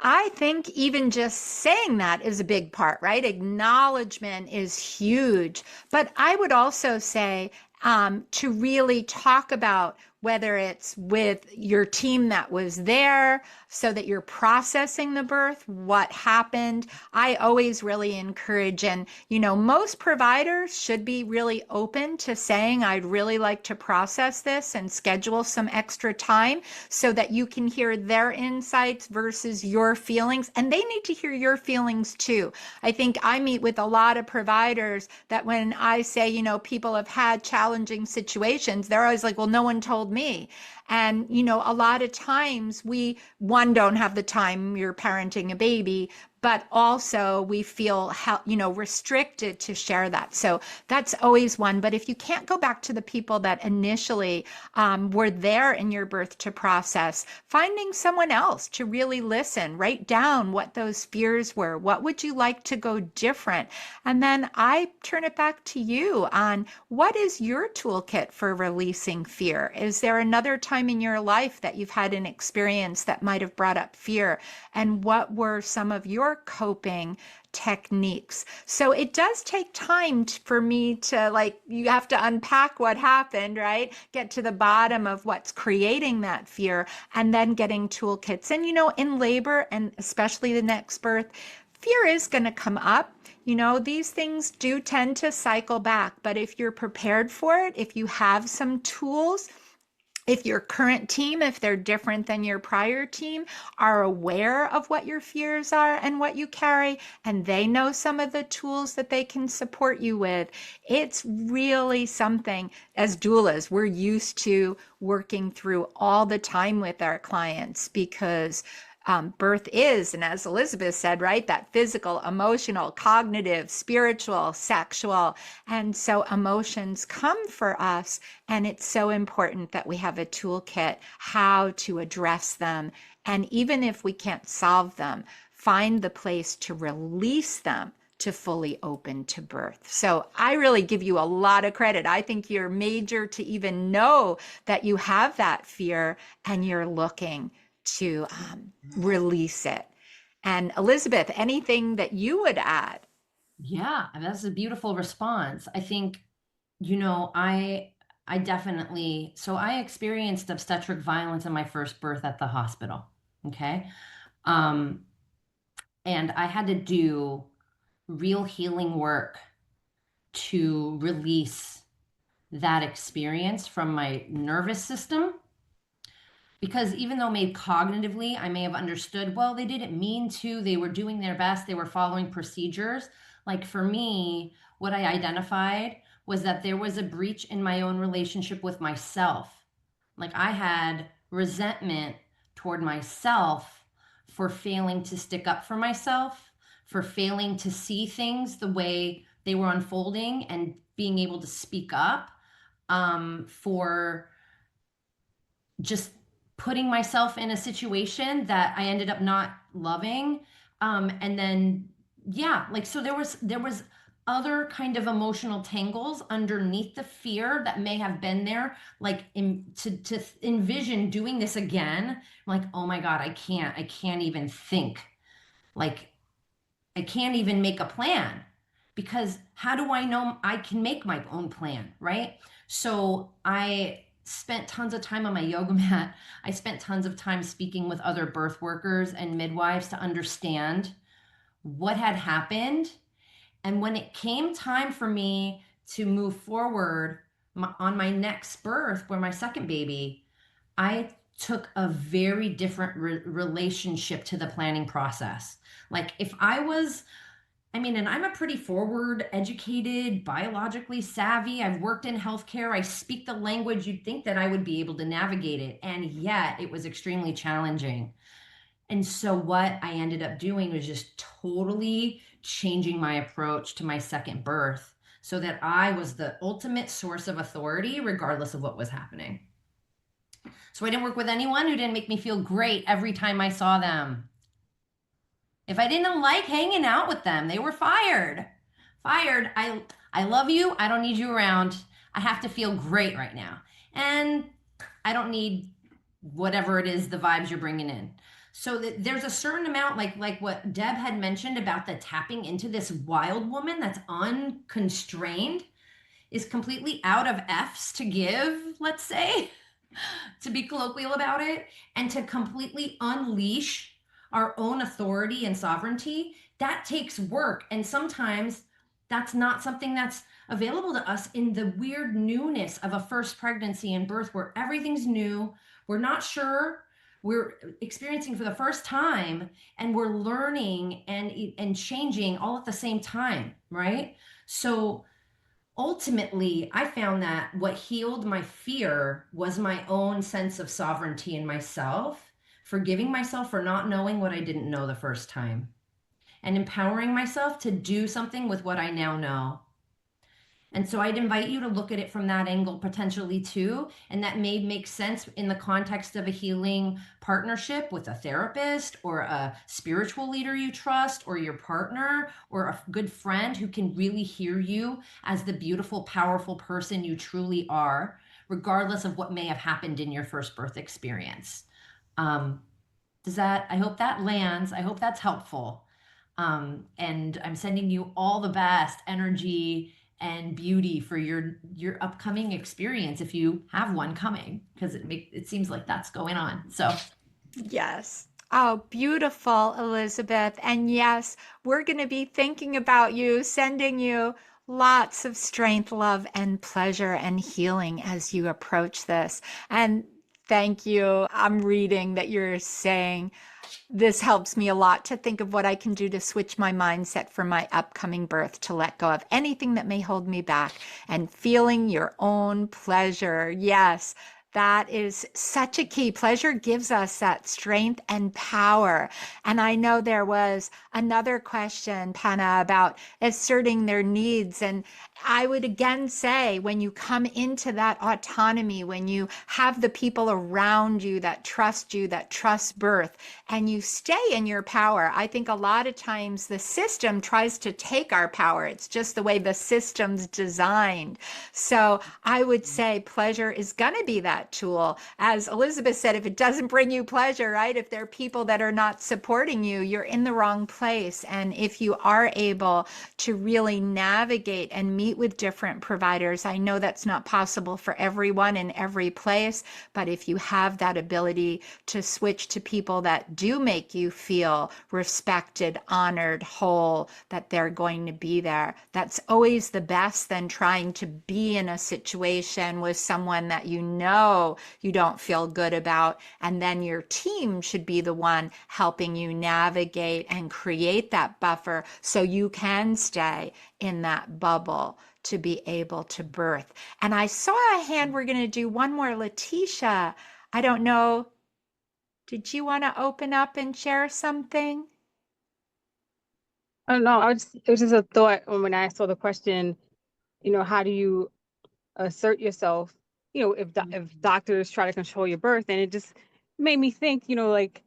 I think even just saying that is a big part, right? Acknowledgement is huge. But I would also say to really talk about whether it's with your team that was there so that you're processing the birth, what happened. I always really encourage, and most providers should be really open to saying, I'd really like to process this and schedule some extra time so that you can hear their insights versus your feelings. And they need to hear your feelings too. I think I meet with a lot of providers that when I say, people have had challenging situations, they're always like, well, no one told me. And, a lot of times one, don't have the time, you're parenting a baby, but also we feel, restricted to share that. So that's always one. But if you can't go back to the people that initially were there in your birth to process, finding someone else to really listen, write down what those fears were. What would you like to go different? And then I turn it back to you on what is your toolkit for releasing fear? Is there another time in your life that you've had an experience that might have brought up fear? And what were some of your coping techniques? So it does take time for me to you have to unpack what happened, right? Get to the bottom of what's creating that fear and then getting toolkits. And in labor and especially the next birth, fear is going to come up. You know, these things do tend to cycle back, but if you're prepared for it, if you have some tools, if your current team, if they're different than your prior team, are aware of what your fears are and what you carry, and they know some of the tools that they can support you with, it's really something. As doulas, we're used to working through all the time with our clients because birth is, and as Elisabeth said, right, that physical, emotional, cognitive, spiritual, sexual. And so emotions come for us. And it's so important that we have a toolkit how to address them. And even if we can't solve them, find the place to release them to fully open to birth. So I really give you a lot of credit. I think you're major to even know that you have that fear and you're looking to release it. And Elisabeth, anything that you would add? Yeah, that's a beautiful response. I think, you know, I definitely, so I experienced obstetric violence in my first birth at the hospital. Okay. Um, and I had to do real healing work to release that experience from my nervous system. Because even though maybe cognitively I may have understood, well, they didn't mean to, they were doing their best, they were following procedures. Like for me, what I identified was that there was a breach in my own relationship with myself. Like I had resentment toward myself for failing to stick up for myself, for failing to see things the way they were unfolding and being able to speak up, for just putting myself in a situation that I ended up not loving. And then, yeah, like, so there was other kind of emotional tangles underneath the fear that may have been there, like to envision doing this again. I'm like, oh my God, I can't even think. Like, I can't even make a plan because how do I know I can make my own plan, right? So I spent tons of time on my yoga mat. I spent tons of time speaking with other birth workers and midwives to understand what had happened. And when it came time for me to move forward on my next birth, where my second baby, I took a very different relationship to the planning process. Like if I was, I mean, and I'm a pretty forward, educated, biologically savvy. I've worked in healthcare. I speak the language. You'd think that I would be able to navigate it. And yet it was extremely challenging. And so what I ended up doing was just totally changing my approach to my second birth so that I was the ultimate source of authority, regardless of what was happening. So I didn't work with anyone who didn't make me feel great every time I saw them. If I didn't like hanging out with them, they were fired. Fired. I love you. I don't need you around. I have to feel great right now. And I don't need whatever it is, the vibes you're bringing in. So that there's a certain amount, like what Deb had mentioned about the tapping into this wild woman that's unconstrained, is completely out of F's to give, let's say, to be colloquial about it, and to completely unleash our own authority and sovereignty. That takes work. And sometimes that's not something that's available to us in the weird newness of a first pregnancy and birth where everything's new. We're not sure. We're experiencing for the first time and we're learning and changing all at the same time, right? So ultimately, I found that what healed my fear was my own sense of sovereignty in myself, forgiving myself for not knowing what I didn't know the first time, and empowering myself to do something with what I now know. And so I'd invite you to look at it from that angle potentially too. And that may make sense in the context of a healing partnership with a therapist or a spiritual leader you trust, or your partner, or a good friend who can really hear you as the beautiful, powerful person you truly are, regardless of what may have happened in your first birth experience. Um, I hope that lands. I hope that's helpful. And I'm sending you all the best energy and beauty for your upcoming experience if you have one coming, because it seems like that's going on. So Yes. Oh, beautiful, Elizabeth. And yes, we're going to be thinking about you, sending you lots of strength, love, and pleasure and healing as you approach this. And thank you. I'm reading that you're saying this helps me a lot to think of what I can do to switch my mindset for my upcoming birth, to let go of anything that may hold me back and feeling your own pleasure. Yes, that is such a key. Pleasure gives us that strength and power. And I know there was another question, Panna, about asserting their needs. And I would again say, when you come into that autonomy, when you have the people around you, that trust birth, and you stay in your power. I think a lot of times the system tries to take our power. It's just the way the system's designed. So I would say pleasure is going to be that tool. As Elisabeth said, if it doesn't bring you pleasure, right? If there are people that are not supporting you, you're in the wrong place. And if you are able to really navigate and meet with different providers, I know that's not possible for everyone in every place, but if you have that ability to switch to people that do make you feel respected, honored, whole, that they're going to be there, that's always the best than trying to be in a situation with someone that you know you don't feel good about. And then your team should be the one helping you navigate and create that buffer so you can stay in that bubble to be able to birth. And I saw a hand. We're going to do one more. Letitia, I don't know. Did you want to open up and share something? I don't know. It was just a thought when I saw the question, how do you assert yourself, if doctors try to control your birth, and it just made me think, like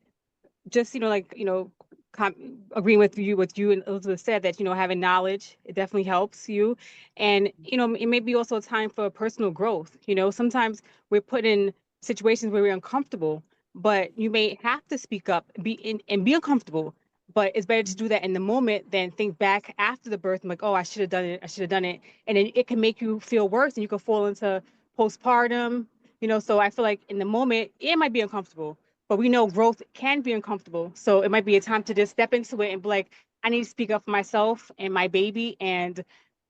just agreeing with you and Elizabeth said that having knowledge, it definitely helps you. And it may be also a time for personal growth. Sometimes we're put in situations where we're uncomfortable, but you may have to speak up, and be uncomfortable, but it's better to do that in the moment than think back after the birth and like, oh, I should have done it, and then it can make you feel worse and you can fall into postpartum. So I feel like in the moment it might be uncomfortable, but we know growth can be uncomfortable. So it might be a time to just step into it and be like, I need to speak up for myself and my baby, and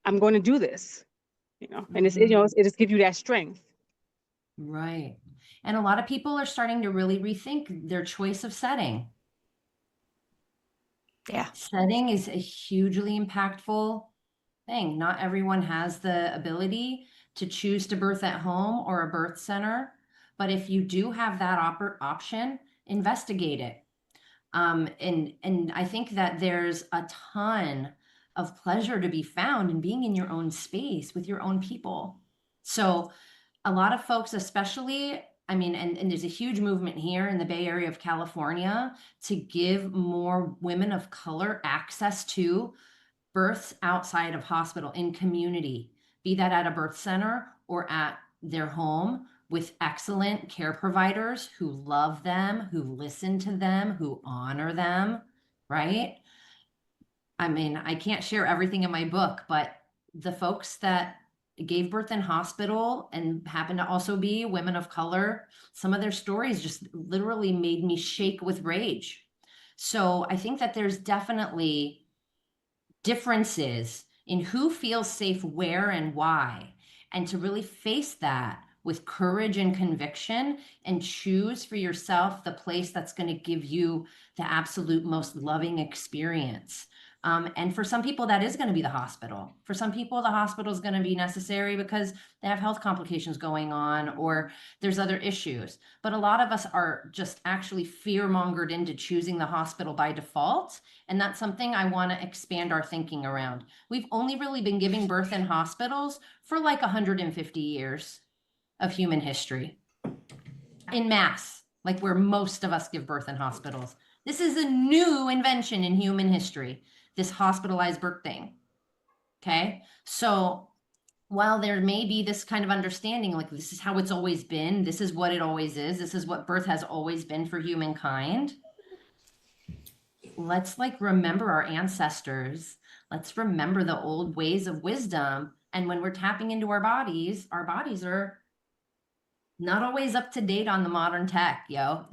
I'm going to do this. And it just gives you that strength. Right. And a lot of people are starting to really rethink their choice of setting. Yeah. Setting is a hugely impactful thing. Not everyone has the ability to choose to birth at home or a birth center, but if you do have that option, investigate it. And I think that there's a ton of pleasure to be found in being in your own space with your own people. So a lot of folks, especially, I mean, and there's a huge movement here in the Bay Area of California to give more women of color access to births outside of hospital in community, be that at a birth center or at their home with excellent care providers who love them, who listen to them, who honor them, right? I mean, I can't share everything in my book, but the folks that gave birth in hospital and happen to also be women of color, some of their stories just literally made me shake with rage. So I think that there's definitely differences in who feels safe where and why, and to really face that with courage and conviction and choose for yourself the place that's going to give you the absolute most loving experience. And for some people, that is going to be the hospital. For some people, the hospital is going to be necessary because they have health complications going on or there's other issues. But a lot of us are just actually fear mongered into choosing the hospital by default. And that's something I want to expand our thinking around. We've only really been giving birth in hospitals for like 150 years of human history in mass, like where most of us give birth in hospitals. This is a new invention in human history, this hospitalized birth thing. Okay. So while there may be this kind of understanding, like this is how it's always been, this is what it always is, this is what birth has always been for humankind, let's like remember our ancestors. Let's remember the old ways of wisdom. And when we're tapping into our bodies are not always up to date on the modern tech, yo.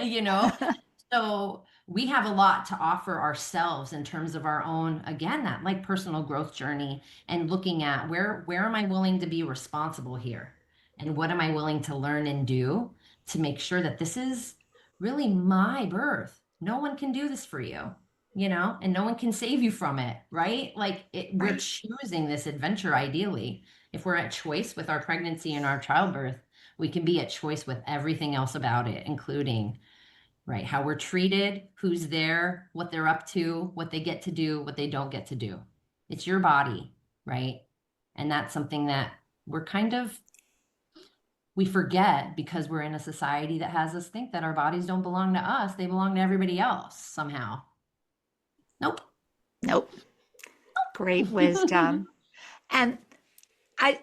You know? So we have a lot to offer ourselves in terms of our own, again, that like personal growth journey, and looking at where am I willing to be responsible here? And what am I willing to learn and do to make sure that this is really my birth? No one can do this for you, and no one can save you from it, right? Like we're Right. choosing this adventure ideally. If we're at choice with our pregnancy and our childbirth, we can be at choice with everything else about it, including, right, how we're treated, who's there, what they're up to, what they get to do, what they don't get to do. It's your body, right? And that's something that we're we forget because we're in a society that has us think that our bodies don't belong to us, they belong to everybody else somehow. Nope. Nope. Great wisdom. And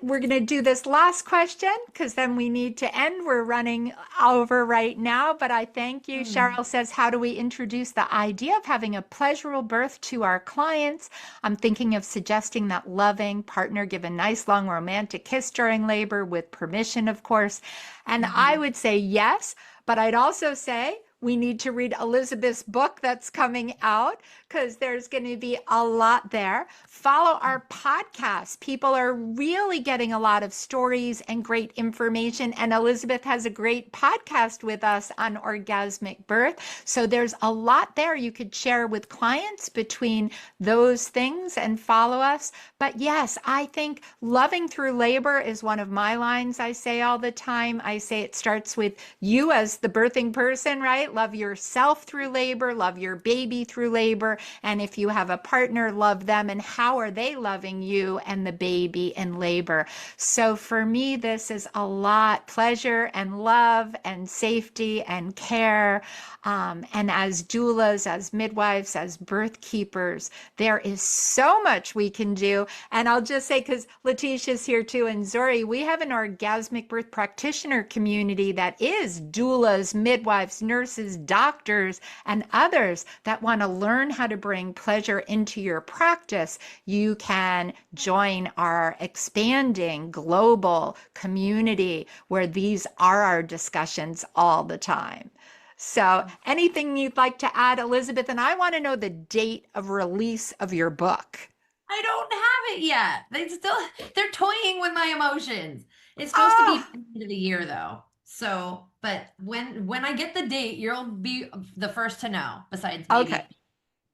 we're going to do this last question because then we need to end. We're running over right now, but I thank you. Cheryl says, how do we introduce the idea of having a pleasurable birth to our clients? I'm thinking of suggesting that loving partner give a nice long romantic kiss during labor with permission, of course. And I would say yes, but I'd also say we need to read Elisabeth's book that's coming out because there's going to be a lot there. Follow our podcast. People are really getting a lot of stories and great information. And Elisabeth has a great podcast with us on orgasmic birth. So there's a lot there you could share with clients between those things, and follow us. But yes, I think loving through labor is one of my lines I say all the time. I say it starts with you as the birthing person, right? Love yourself through labor, love your baby through labor. And if you have a partner, love them. And how are they loving you and the baby in labor? So for me, this is a lot pleasure and love and safety and care. And as doulas, as midwives, as birth keepers, there is so much we can do. And I'll just say, because Letitia's here too, and Zori, we have an orgasmic birth practitioner community that is doulas, midwives, nurses, doctors, and others that want to learn how to bring pleasure into your practice. You can join our expanding global community where these are our discussions all the time. So, anything you'd like to add, Elisabeth? And I want to know the date of release of your book. I don't have it yet. They're toying with my emotions. It's supposed to be Oh, by the end of the year though. So, but when I get the date, you'll be the first to know, besides okay. maybe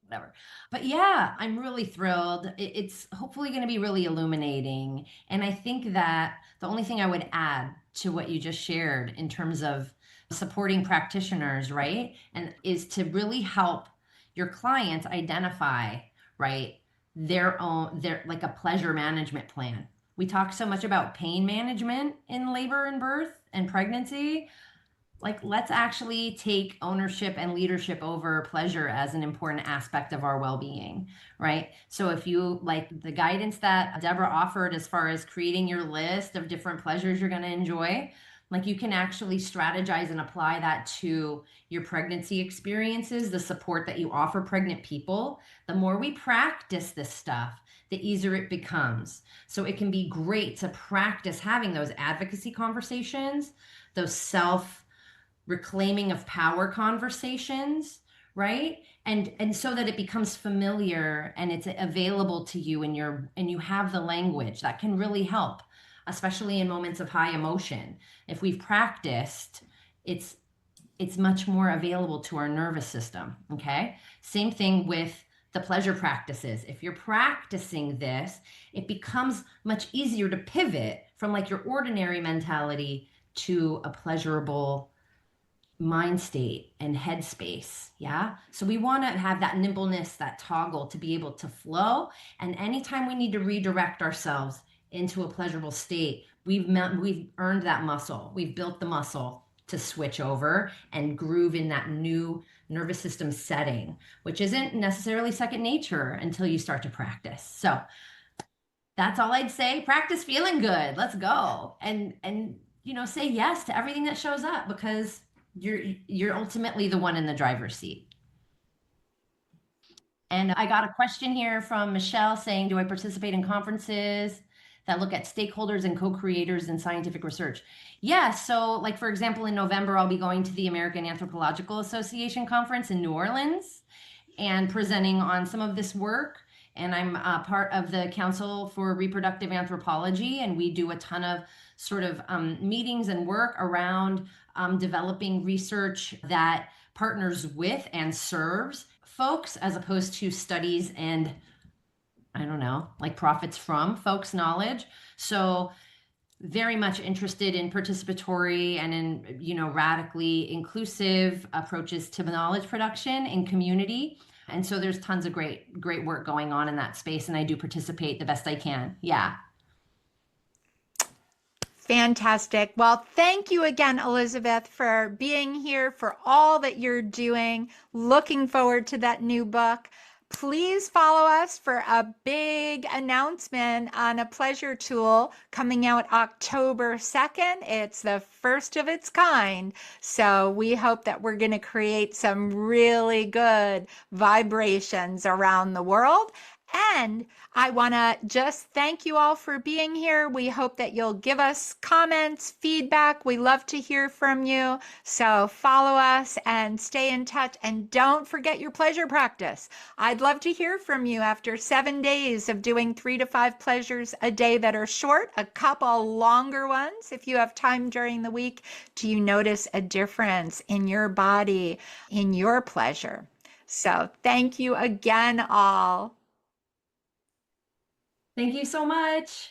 whatever. But yeah, I'm really thrilled. It's hopefully going to be really illuminating. And I think that the only thing I would add to what you just shared in terms of supporting practitioners, right? And is to really help your clients identify, right, their like a pleasure management plan. We talk so much about pain management in labor and birth and pregnancy. Like, let's actually take ownership and leadership over pleasure as an important aspect of our well-being, right? So if you like the guidance that Debra offered as far as creating your list of different pleasures you're going to enjoy, like you can actually strategize and apply that to your pregnancy experiences, the support that you offer pregnant people. The more we practice this stuff, the easier it becomes. So it can be great to practice having those advocacy conversations, those self reclaiming of power conversations, right? And so that it becomes familiar and it's available to you, and you have the language that can really help, especially in moments of high emotion. If we've practiced, it's much more available to our nervous system. Okay, same thing with the pleasure practices. If you're practicing this, it becomes much easier to pivot from like your ordinary mentality to a pleasurable mind state and headspace. Yeah. So we want to have that nimbleness, that toggle to be able to flow. And anytime we need to redirect ourselves into a pleasurable state, we've earned that muscle. We've built the muscle to switch over and groove in that new nervous system setting, which isn't necessarily second nature until you start to practice. So that's all I'd say. Practice feeling good. Let's go. And say yes to everything that shows up, because you're ultimately the one in the driver's seat. And I got a question here from Michelle saying, do I participate in conferences that look at stakeholders and co-creators in scientific research. Yeah, so like for example, in November, I'll be going to the American Anthropological Association conference in New Orleans and presenting on some of this work. And I'm part of the Council for Reproductive Anthropology, and we do a ton of sort of meetings and work around developing research that partners with and serves folks as opposed to studies and, I don't know, like profits from folks' knowledge. So very much interested in participatory and in, you know, radically inclusive approaches to knowledge production in community. And so there's tons of great work going on in that space, and I do participate the best I can. Yeah. Fantastic. Well, thank you again, Elisabeth, for being here, for all that you're doing. Looking forward to that new book. Please follow us for a big announcement on a pleasure tool coming out October 2nd. It's the first of its kind. So we hope that we're going to create some really good vibrations around the world. And I want to just thank you all for being here. We hope that you'll give us comments, feedback. We love to hear from you. So follow us and stay in touch. And don't forget your pleasure practice. I'd love to hear from you after 7 days of doing 3 to 5 pleasures a day that are short, a couple longer ones. If you have time during the week, do you notice a difference in your body, in your pleasure? So thank you again, all. Thank you so much.